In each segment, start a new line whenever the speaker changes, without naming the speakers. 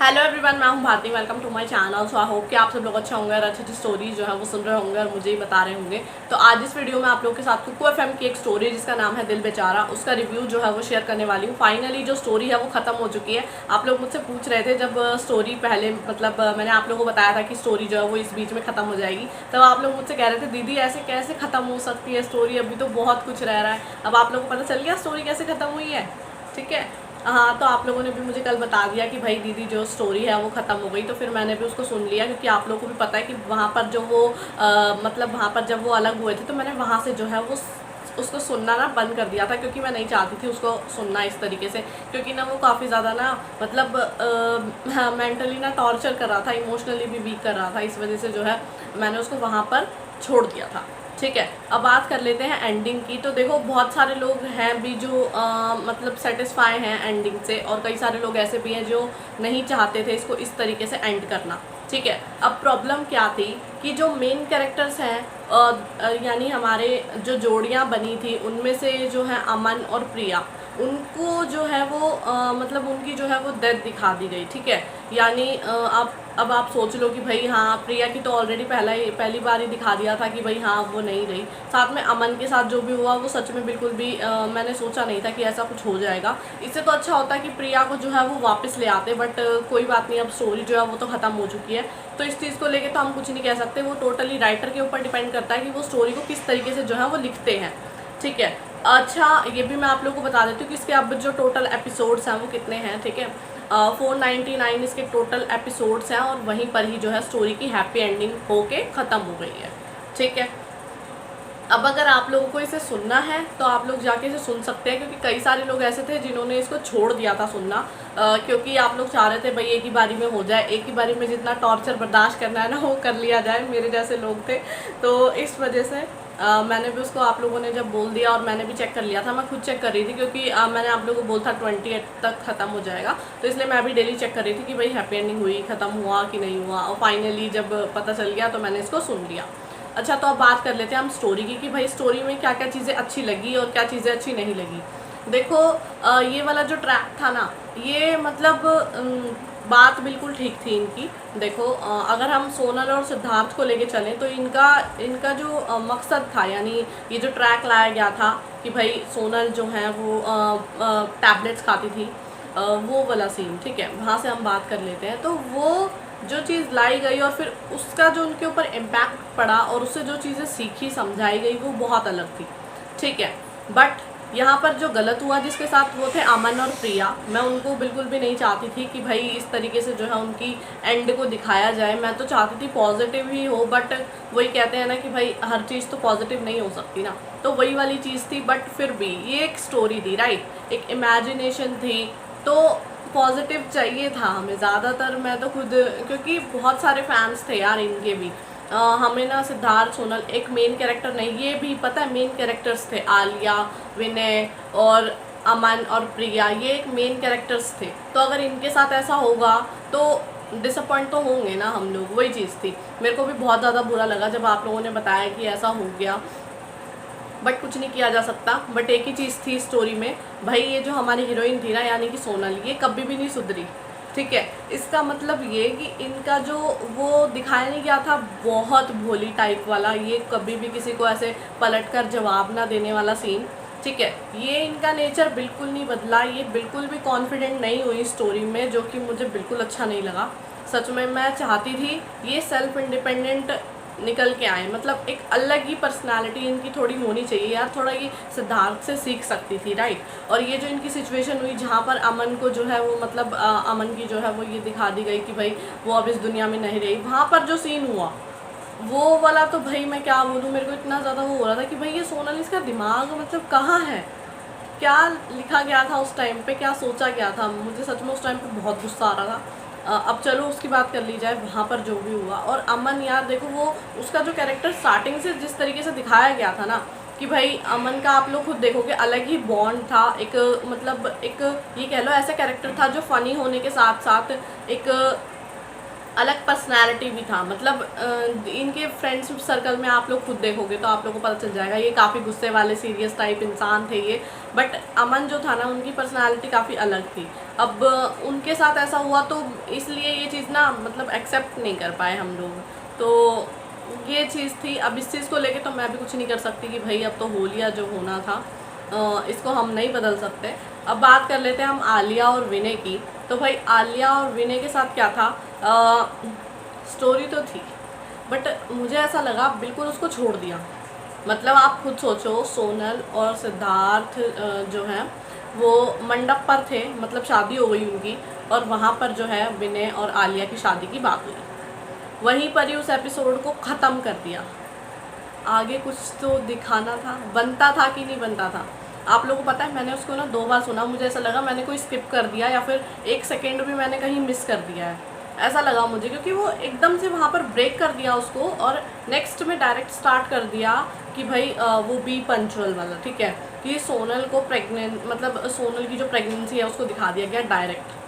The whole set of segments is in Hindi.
हेलो एवरीवन, मैं हूं Bharti. Welcome to my channel. So I hope कि आप सब लोग अच्छे होंगे और अच्छी अच्छी स्टोरी जो है वो सुन रहे होंगे और मुझे ही बता रहे होंगे। तो आज इस वीडियो में आप लोगों के साथ कुकू एफएम की एक स्टोरी है जिसका नाम है दिल बेचारा, उसका रिव्यू जो है वो शेयर करने वाली हूँ। फाइनली जो स्टोरी है वो खत्म हो चुकी है। आप लोग मुझसे पूछ रहे थे जब स्टोरी पहले मैंने आप लोगों को बताया था कि स्टोरी जो है वो इस बीच में खत्म हो जाएगी, तब आप लोग मुझसे कह रहे थे दीदी ऐसे कैसे खत्म हो सकती है स्टोरी, अभी तो बहुत कुछ रह रहा है। अब आप लोगों को पता चल गया स्टोरी कैसे खत्म हुई है। ठीक है, हाँ, तो आप लोगों ने भी मुझे कल बता दिया कि भाई दीदी जो स्टोरी है वो ख़त्म हो गई, तो फिर मैंने भी उसको सुन लिया क्योंकि आप लोगों को भी पता है कि वहाँ पर जो वो वहाँ पर जब वो अलग हुए थे तो मैंने वहाँ से जो है वो उसको सुनना ना बंद कर दिया था क्योंकि मैं नहीं चाहती थी उसको सुनना इस तरीके से, क्योंकि ना वो काफ़ी ज़्यादा ना मेंटली ना टॉर्चर कर रहा था, इमोशनली भी वीक कर रहा था। इस वजह से जो है मैंने उसको वहाँ पर छोड़ दिया था। ठीक है, अब बात कर लेते हैं एंडिंग की। तो देखो बहुत सारे लोग हैं भी जो सेटिस्फाई हैं एंडिंग से, और कई सारे लोग ऐसे भी हैं जो नहीं चाहते थे इसको इस तरीके से एंड करना। ठीक है, अब प्रॉब्लम क्या थी कि जो मेन कैरेक्टर्स हैं यानी हमारे जो जोड़ियां बनी थी उनमें से जो है अमन और प्रिया, उनको जो है वो उनकी जो है वो डेथ दिखा दी गई। ठीक है, यानी अब आप सोच लो कि भाई हाँ, प्रिया की तो ऑलरेडी पहली बार ही दिखा दिया था कि भाई हाँ वो नहीं रही। साथ में अमन के साथ जो भी हुआ वो सच में बिल्कुल भी मैंने सोचा नहीं था कि ऐसा कुछ हो जाएगा। इससे तो अच्छा होता कि प्रिया को जो है वो वापस ले आते, बट कोई बात नहीं, अब स्टोरी जो है वो तो ख़त्म हो चुकी है। तो इस चीज़ को लेके तो हम कुछ नहीं कह सकते, वो टोटली राइटर के ऊपर डिपेंड करता है कि वो स्टोरी को किस तरीके से जो है वो लिखते हैं। ठीक है, अच्छा ये भी मैं आप लोगों को बता देती हूँ कि इसके अब जो टोटल एपिसोड्स हैं वो कितने हैं। ठीक है, 499 इसके टोटल एपिसोड्स हैं और वहीं पर ही जो है स्टोरी की हैप्पी एंडिंग होके ख़त्म हो गई है। ठीक है, अब अगर आप लोगों को इसे सुनना है तो आप लोग जाके इसे सुन सकते हैं, क्योंकि कई सारे लोग ऐसे थे जिन्होंने इसको छोड़ दिया था सुनना, क्योंकि आप लोग चाह रहे थे भाई एक ही बारी में हो जाए, एक ही बारी में जितना टॉर्चर बर्दाश्त करना है ना वो कर लिया जाए। मेरे जैसे लोग थे, तो इस वजह से मैंने भी उसको, आप लोगों ने जब बोल दिया और मैंने भी चेक कर लिया था, मैं खुद चेक कर रही थी क्योंकि मैंने आप लोगों को बोला था 28 तक ख़त्म हो जाएगा, तो इसलिए मैं भी डेली चेक कर रही थी कि भाई हैप्पी एंडिंग हुई, ख़त्म हुआ कि नहीं हुआ, और फाइनली जब पता चल गया तो मैंने इसको सुन लिया। अच्छा, तो अब बात कर लेते हैं हम स्टोरी की कि भाई स्टोरी में क्या क्या चीज़ें अच्छी लगी और क्या चीज़ें अच्छी नहीं लगी। देखो ये वाला जो ट्रैक था ना, ये बात बिल्कुल ठीक थी इनकी। देखो अगर हम सोनल और सिद्धार्थ को लेके चलें तो इनका इनका जो मकसद था, यानी ये जो ट्रैक लाया गया था कि भाई सोनल जो है वो टैबलेट्स खाती थी, वो वाला सीन। ठीक है, वहाँ से हम बात कर लेते हैं। तो वो जो चीज़ लाई गई और फिर उसका जो उनके ऊपर इम्पैक्ट पड़ा और उससे जो चीज़ें सीखी समझाई गई वो बहुत अलग थी। ठीक है, बट यहाँ पर जो गलत हुआ जिसके साथ वो थे अमन और प्रिया, मैं उनको बिल्कुल भी नहीं चाहती थी कि भाई इस तरीके से जो है उनकी एंड को दिखाया जाए। मैं तो चाहती थी पॉजिटिव ही हो, बट वही कहते हैं ना कि भाई हर चीज़ तो पॉजिटिव नहीं हो सकती ना, तो वही वाली चीज़ थी। बट फिर भी ये एक स्टोरी थी, राइट, एक इमेजिनेशन थी, तो पॉजिटिव चाहिए था हमें ज़्यादातर। मैं तो खुद, क्योंकि बहुत सारे फैंस थे यार इनके भी, हमें ना सिद्धार्थ सोनल एक मेन कैरेक्टर नहीं, ये भी पता है मेन कैरेक्टर्स थे, आलिया, विनय और अमन और प्रिया, ये एक मेन कैरेक्टर्स थे। तो अगर इनके साथ ऐसा होगा तो डिसअपॉइंट तो होंगे ना हम लोग, वही चीज़ थी। मेरे को भी बहुत ज़्यादा बुरा लगा जब आप लोगों ने बताया कि ऐसा हो गया, बट कुछ नहीं किया जा सकता। बट एक ही चीज़ थी स्टोरी में, भाई ये जो हमारी हीरोइन थी ना यानी कि सोनल, ये कभी भी नहीं सुधरी। ठीक है, इसका मतलब ये कि इनका जो वो दिखाया नहीं गया था बहुत भोली टाइप वाला, ये कभी भी किसी को ऐसे पलट कर जवाब ना देने वाला सीन। ठीक है, ये इनका नेचर बिल्कुल नहीं बदला, ये बिल्कुल भी कॉन्फिडेंट नहीं हुई स्टोरी में, जो कि मुझे बिल्कुल अच्छा नहीं लगा। सच में मैं चाहती थी ये सेल्फ इंडिपेंडेंट निकल के आए, मतलब एक अलग ही पर्सनालिटी इनकी थोड़ी होनी चाहिए यार, थोड़ा ये सिद्धार्थ से सीख सकती थी, राइट। और ये जो इनकी सिचुएशन हुई जहाँ पर अमन को जो है वो अमन की जो है वो ये दिखा दी गई कि भाई वो अब इस दुनिया में नहीं रही, वहाँ पर जो सीन हुआ वो वाला तो भाई मैं क्या बोलूँ, मेरे को इतना ज़्यादा वो हो रहा था कि भाई ये सोनल, इसका दिमाग कहाँ है, क्या लिखा गया था उस टाइम पे, क्या सोचा गया था। मुझे सच में उस टाइम पे बहुत गुस्सा आ रहा था। अब चलो उसकी बात कर ली जाए, वहाँ पर जो भी हुआ। और अमन यार देखो, वो उसका जो कैरेक्टर स्टार्टिंग से जिस तरीके से दिखाया गया था ना कि भाई अमन का आप लोग खुद देखोगे अलग ही बॉन्ड था, एक ये कह लो ऐसा कैरेक्टर था जो फ़नी होने के साथ साथ एक अलग पर्सनालिटी भी था। मतलब इनके फ्रेंड्स सर्कल में आप लोग खुद देखोगे तो आप लोगों को पता चल जाएगा, ये काफ़ी गुस्से वाले सीरियस टाइप इंसान थे ये। बट अमन जो था ना, उनकी पर्सनालिटी काफ़ी अलग थी। अब उनके साथ ऐसा हुआ तो इसलिए ये चीज़ ना मतलब एक्सेप्ट नहीं कर पाए हम लोग। तो ये चीज़ थी। अब इस चीज़ को लेके तो मैं भी कुछ नहीं कर सकती कि भाई अब तो हो लिया जो होना था, इसको हम नहीं बदल सकते। अब बात कर लेते हैं हम आलिया और विनय की। तो भाई आलिया और विनय के साथ क्या था, स्टोरी तो थी बट मुझे ऐसा लगा बिल्कुल उसको छोड़ दिया। मतलब आप खुद सोचो, सोनल और सिद्धार्थ जो हैं वो मंडप पर थे, मतलब शादी हो गई उनकी, और वहाँ पर जो है विनय और आलिया की शादी की बात हुई। वहीं पर ही उस एपिसोड को ख़त्म कर दिया। आगे कुछ तो दिखाना था, बनता था कि नहीं बनता था। आप लोगों को पता है मैंने उसको ना 2 बार सुना, मुझे ऐसा लगा मैंने कोई स्किप कर दिया या फिर 1 सेकेंड भी मैंने कहीं मिस कर दिया है, ऐसा लगा मुझे। क्योंकि वो एकदम से वहाँ पर ब्रेक कर दिया उसको और नेक्स्ट में डायरेक्ट स्टार्ट कर दिया कि भाई वो बी पंचुअल वाला, ठीक है, कि सोनल को प्रेग्नेंट, मतलब सोनल की जो प्रेगनेंसी है उसको दिखा दिया गया डायरेक्ट।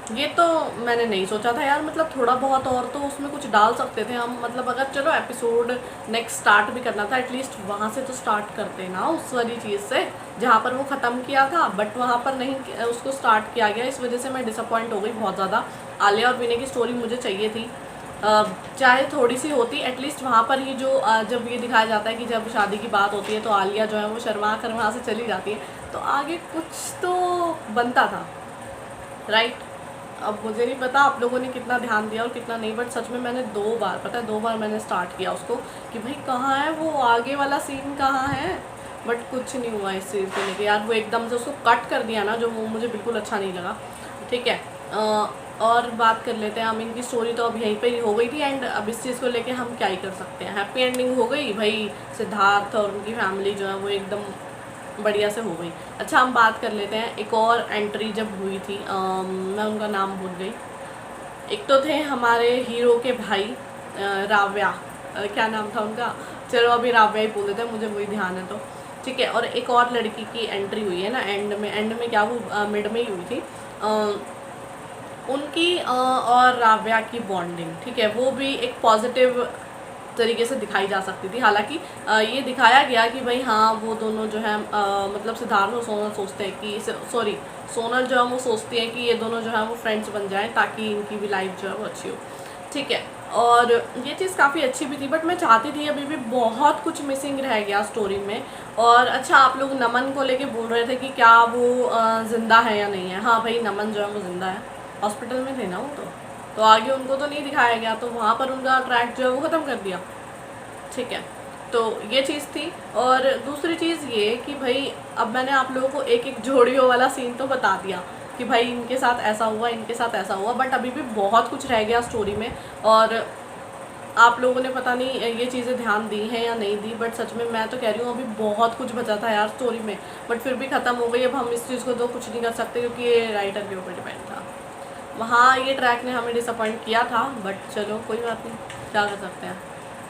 ये तो मैंने नहीं सोचा था यार। मतलब थोड़ा बहुत और तो उसमें कुछ डाल सकते थे हम। मतलब अगर चलो एपिसोड नेक्स्ट स्टार्ट भी करना था, एटलीस्ट वहाँ से तो स्टार्ट करते ना, उस वाली चीज़ से जहाँ पर वो ख़त्म किया था। बट वहाँ पर नहीं उसको स्टार्ट किया गया, इस वजह से मैं डिसअपॉइंट हो गई बहुत ज़्यादा। आलिया और विनय की स्टोरी मुझे चाहिए थी, चाहे थोड़ी सी होती, एटलीस्ट वहाँ पर ही जो जब ये दिखाया जाता है कि जब शादी की बात होती है तो आलिया जो है वो शर्मा कर वहाँ से चली जाती है, तो आगे कुछ तो बनता था, राइट। अब मुझे नहीं पता आप लोगों ने कितना ध्यान दिया और कितना नहीं, बट सच में मैंने 2 बार, पता है 2 बार मैंने स्टार्ट किया उसको कि भाई कहाँ है वो आगे वाला सीन, कहाँ है। बट कुछ नहीं हुआ इस चीज़ को लेके यार। वो एकदम से उसको कट कर दिया ना, जो वो मुझे बिल्कुल अच्छा नहीं लगा, ठीक है। और बात कर लेते हैं हम, इनकी स्टोरी तो अब यहीं पे ही हो गई थी एंड अब इस चीज़ को लेके हम क्या ही कर सकते हैं। हैप्पी एंडिंग हो गई भाई, सिद्धार्थ और उनकी फैमिली जो है वो एकदम बढ़िया से हो गई। अच्छा हम बात कर लेते हैं, एक और एंट्री जब हुई थी, मैं उनका नाम भूल गई। एक तो थे हमारे हीरो के भाई राव्या, क्या नाम था उनका, चलो अभी राव्या ही बोल देते हैं, मुझे वही ध्यान है तो ठीक है। और एक और लड़की की एंट्री हुई है ना एंड में क्या वो मिड में ही हुई थी, उनकी और राव्या की बॉन्डिंग, ठीक है, वो भी एक पॉजिटिव तरीके से दिखाई जा सकती थी। हालांकि ये दिखाया गया कि भाई हाँ वो दोनों जो है मतलब सिद्धार्थ और सोनल सोचते हैं कि सॉरी सोनल जो है वो सोचती है कि ये दोनों जो है वो फ्रेंड्स बन जाएं ताकि इनकी भी लाइफ जो है वो अच्छी हो, ठीक है। और ये चीज़ काफ़ी अच्छी भी थी, बट मैं चाहती थी, अभी भी बहुत कुछ मिसिंग रह गया स्टोरी में। और अच्छा आप लोग नमन को लेके बोल रहे थे कि क्या वो ज़िंदा है या नहीं है। हाँ भाई नमन जो है वो ज़िंदा है, हॉस्पिटल में थे ना वो तो आगे उनको तो नहीं दिखाया गया, तो वहाँ पर उनका ट्रैक जो है वो ख़त्म कर दिया, ठीक है। तो ये चीज़ थी। और दूसरी चीज़ ये कि भाई अब मैंने आप लोगों को एक एक जोड़ियों वाला सीन तो बता दिया कि भाई इनके साथ ऐसा हुआ, इनके साथ ऐसा हुआ, बट अभी भी बहुत कुछ रह गया स्टोरी में। और आप लोगों ने पता नहीं ये चीज़ें ध्यान दी हैं या नहीं दी, बट सच में मैं तो कह रही हूँ अभी बहुत कुछ बचा था यार स्टोरी में, बट फिर भी ख़त्म हो गई। अब हम इस चीज़ को तो कुछ नहीं कर सकते क्योंकि ये राइटर के ऊपर डिपेंड था। वहाँ ये ट्रैक ने हमें डिसअपॉइंट किया था, बट चलो कोई बात नहीं, क्या कर सकते हैं।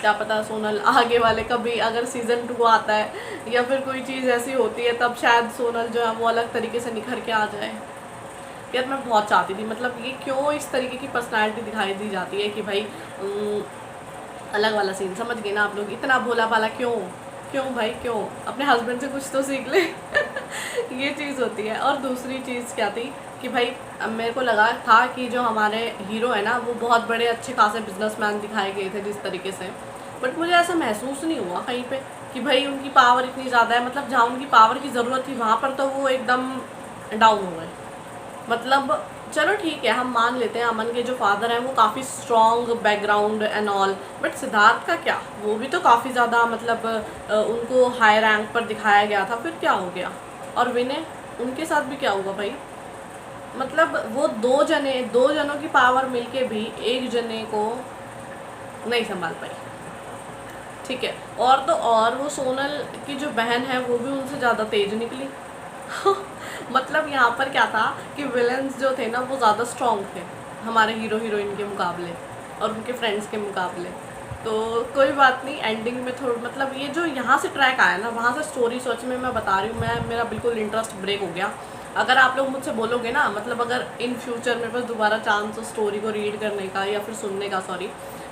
क्या पता सोनल आगे वाले कभी अगर सीज़न 2 आता है या फिर कोई चीज़ ऐसी होती है तब शायद सोनल जो है वो अलग तरीके से निखर के आ जाए। यार मैं बहुत चाहती थी, मतलब ये क्यों इस तरीके की पर्सनालिटी दिखाई दी जाती है कि भाई अलग वाला सीन, समझ गए ना आप लोग, इतना भोला भाला क्यों भाई क्यों, अपने हस्बैंड से कुछ तो सीख ले। ये चीज़ होती है। और दूसरी चीज़ क्या थी कि भाई अब मेरे को लगा था कि जो हमारे हीरो है ना वो बहुत बड़े अच्छे खासे बिजनेसमैन दिखाए गए थे जिस तरीके से, बट मुझे ऐसा महसूस नहीं हुआ कहीं पे कि भाई उनकी पावर इतनी ज़्यादा है। मतलब जहाँ उनकी पावर की ज़रूरत थी वहाँ पर तो वो एकदम डाउन हो गए। मतलब चलो ठीक है हम मान लेते हैं अमन के जो फादर हैं वो काफ़ी strong background and all, but Siddharth का क्या, वो भी तो काफ़ी ज़्यादा मतलब उनको हाई रैंक पर दिखाया गया था, फिर क्या हो गया। और विनय उनके साथ भी क्या हुआ भाई, मतलब वो दो जनों की पावर मिलके भी एक जने को नहीं संभाल पाई, ठीक है। और तो और वो सोनल की जो बहन है वो भी उनसे ज़्यादा तेज निकली। मतलब यहाँ पर क्या था कि विलेंस जो थे ना वो ज़्यादा स्ट्रॉन्ग थे हमारे हीरो हीरोइन के मुकाबले और उनके फ्रेंड्स के मुकाबले। तो कोई बात नहीं, एंडिंग में थोड़ा मतलब ये जो यहाँ से ट्रैक आया ना वहाँ से स्टोरी सच में मैं बता रही हूँ, मेरा बिल्कुल इंटरेस्ट ब्रेक हो गया। अगर आप लोग मुझसे बोलोगे ना, मतलब अगर इन फ्यूचर मेरे पास दोबारा चांस हो स्टोरी को रीड करने का या फिर सुनने का, सॉरी,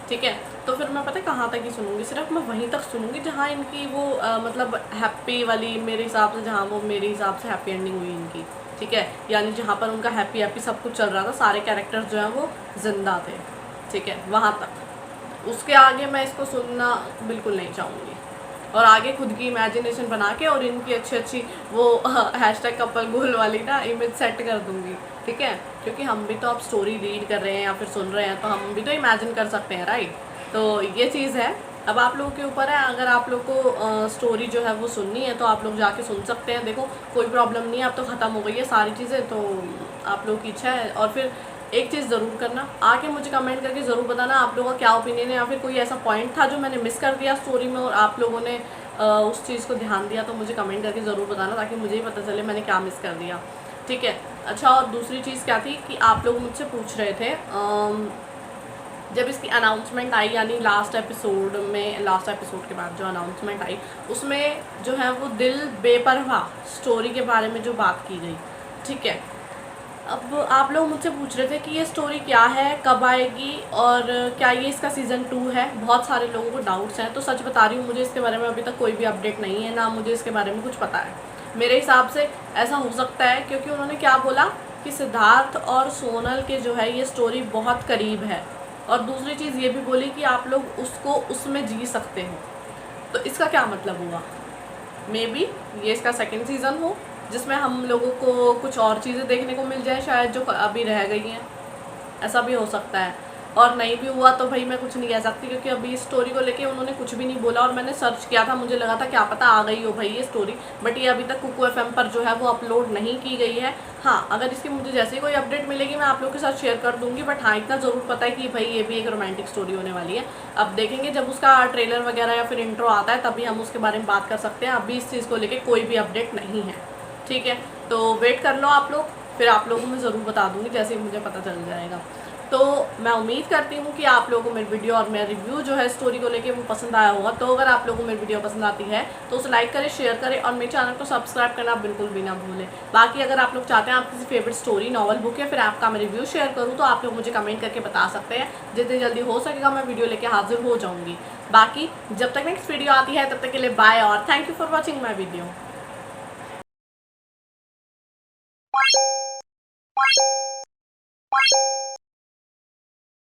ठीक है, तो फिर मैं पता है कहाँ तक ही सुनूंगी, सिर्फ मैं वहीं तक सुनूंगी जहाँ इनकी वो मतलब हैप्पी वाली, मेरे हिसाब से जहाँ वो मेरे हिसाब से हैप्पी एंडिंग हुई इनकी, ठीक है, यानी जहाँ पर उनका हैप्पी हैप्पी सब कुछ चल रहा था, सारे कैरेक्टर्स जो हैं वो जिंदा थे, ठीक है, वहाँ तक। उसके आगे मैं इसको सुनना बिल्कुल नहीं चाहूँगी, और आगे खुद की इमेजिनेशन बना के और इनकी अच्छी अच्छी वो हैशटैग कपल गोल वाली ना इमेज सेट कर दूंगी, ठीक है, क्योंकि हम भी तो अब स्टोरी रीड कर रहे हैं या फिर सुन रहे हैं, तो हम भी तो इमेजिन कर सकते हैं, राइट। तो ये चीज़ है, अब आप लोगों के ऊपर है, अगर आप लोग को स्टोरी जो है वो सुननी है तो आप लोग जाके सुन सकते हैं, देखो कोई प्रॉब्लम नहीं है, अब तो ख़त्म हो गई है सारी चीज़ें, तो आप लोग की इच्छा है। और फिर एक चीज़ ज़रूर करना, आके मुझे कमेंट करके ज़रूर बताना आप लोगों का क्या ओपिनियन है, या फिर कोई ऐसा पॉइंट था जो मैंने मिस कर दिया स्टोरी में और आप लोगों ने उस चीज़ को ध्यान दिया, तो मुझे कमेंट करके ज़रूर बताना, ताकि मुझे ही पता चले मैंने क्या मिस कर दिया, ठीक है। अच्छा, और दूसरी चीज़ क्या थी कि आप लोग मुझसे पूछ रहे थे जब इसकी अनाउंसमेंट आई, यानी लास्ट एपिसोड के बाद जो अनाउंसमेंट आई, उसमें जो है वो दिल बेपरवाह स्टोरी के बारे में जो बात की गई, ठीक है। अब आप लोग मुझसे पूछ रहे थे कि ये स्टोरी क्या है, कब आएगी, और क्या ये इसका सीज़न 2 है, बहुत सारे लोगों को डाउट्स हैं। तो सच बता रही हूँ, मुझे इसके बारे में अभी तक कोई भी अपडेट नहीं है, ना मुझे इसके बारे में कुछ पता है। मेरे हिसाब से ऐसा हो सकता है, क्योंकि उन्होंने क्या बोला कि सिद्धार्थ और सोनल के जो है ये स्टोरी बहुत करीब है, और दूसरी चीज़ ये भी बोली कि आप लोग उसको उसमें जी सकते हो। तो इसका क्या मतलब हुआ, मे बी ये इसका सेकंड सीज़न हो, जिसमें हम लोगों को कुछ और चीज़ें देखने को मिल जाए शायद, जो अभी रह गई हैं, ऐसा भी हो सकता है। और नहीं भी हुआ तो भाई मैं कुछ नहीं कह सकती, क्योंकि अभी इस स्टोरी को लेके उन्होंने कुछ भी नहीं बोला, और मैंने सर्च किया था, मुझे लगा था क्या पता आ गई हो भाई ये स्टोरी, बट ये अभी तक कुकू एफएम पर जो है वो अपलोड नहीं की गई है। हाँ, अगर इसकी मुझे जैसे ही कोई अपडेट मिलेगी मैं आप लोग के साथ शेयर कर दूंगी, बट हाँ इतना ज़रूर पता है कि भाई ये भी एक रोमांटिक स्टोरी होने वाली है। अब देखेंगे जब उसका ट्रेलर वगैरह या फिर इंट्रो आता है, तभी हम उसके बारे में बात कर सकते हैं। अभी इस चीज़ को लेकर कोई भी अपडेट नहीं है, ठीक है। तो वेट कर लो आप लोग, फिर आप लोगों को मैं ज़रूर बता दूंगी जैसे ही मुझे पता चल जाएगा। तो मैं उम्मीद करती हूँ कि आप लोगों को मेरी वीडियो और मेरा रिव्यू जो है स्टोरी को लेके वो पसंद आया होगा। तो अगर आप लोगों को मेरी वीडियो पसंद आती है तो उसे लाइक करें, शेयर करें, और मेरे चैनल को सब्सक्राइब करना बिल्कुल भी ना भूलें। बाकी अगर आप लोग चाहते हैं आप किसी फेवरेट स्टोरी, नॉवल, बुक या फिर ऐप का मैं रिव्यू शेयर करूँ, तो आप लोग मुझे कमेंट करके बता सकते हैं। जितनी जल्दी हो सकेगा मैं वीडियो लेके हाजिर हो जाऊँगी। बाकी जब तक नेक्स्ट वीडियो आती है तब तक के लिए बाय, और thank you for watching my video.